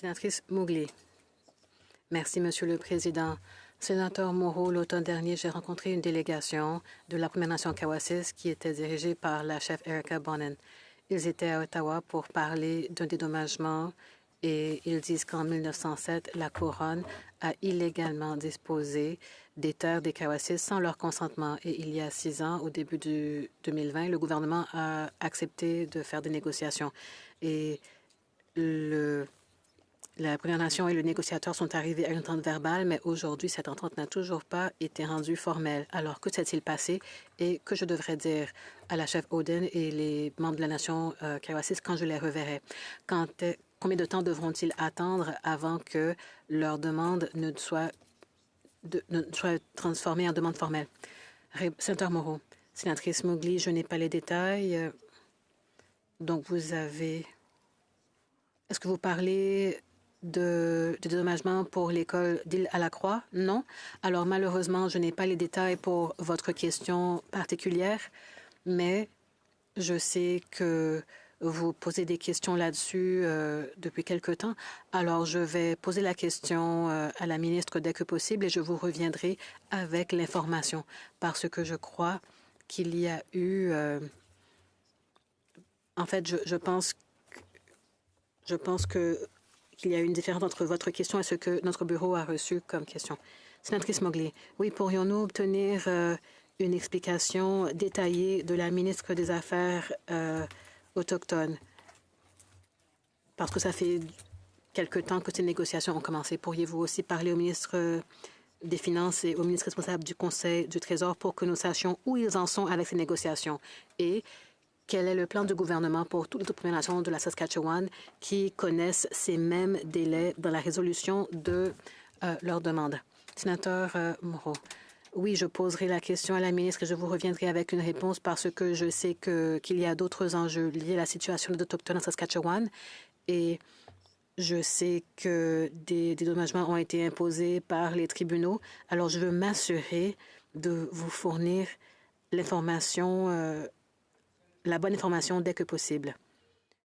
Sénatrice Mowgli. Merci, Monsieur le Président. Sénateur Moreau, l'automne dernier, j'ai rencontré une délégation de la Première Nation Kawasis qui était dirigée par la chef Erica Bonnen. Ils étaient à Ottawa pour parler d'un dédommagement et ils disent qu'en 1907, la Couronne a illégalement disposé des terres des Kawasis sans leur consentement. Et il y a 6 ans, au début du 2020, le gouvernement a accepté de faire des négociations. Et la Première Nation et le négociateur sont arrivés à une entente verbale, mais aujourd'hui, cette entente n'a toujours pas été rendue formelle. Alors, que s'est-il passé et que je devrais dire à la chef Oden et les membres de la Nation Kawasis quand je les reverrai? Combien de temps devront-ils attendre avant que leur demande ne soit transformée en demande formelle? Sénateur Moreau, sénatrice Mowgli, je n'ai pas les détails. Donc, vous avez... Est-ce que vous parlez de dédommagement pour l'école d'Île-à-la-Croix? Non. Alors, malheureusement, je n'ai pas les détails pour votre question particulière, mais je sais que vous posez des questions là-dessus depuis quelque temps. Alors, je vais poser la question à la ministre dès que possible et je vous reviendrai avec l'information parce que je crois qu'il y a eu... en fait, je pense qu'il y a une différence entre votre question et ce que notre bureau a reçu comme question. Sénatrice Mowgli, oui, pourrions-nous obtenir une explication détaillée de la ministre des Affaires autochtones? Parce que ça fait quelque temps que ces négociations ont commencé. Pourriez-vous aussi parler au ministre des Finances et au ministre responsable du Conseil du Trésor pour que nous sachions où ils en sont avec ces négociations? Et quel est le plan du gouvernement pour toutes les autres Premières Nations de la Saskatchewan qui connaissent ces mêmes délais dans la résolution de leurs demandes? Sénateur Moreau. Oui, je poserai la question à la ministre et je vous reviendrai avec une réponse parce que je sais qu'il y a d'autres enjeux liés à la situation des Autochtones en Saskatchewan et je sais que des dédommagements ont été imposés par les tribunaux. Alors, je veux m'assurer de vous fournir l'information la bonne information dès que possible.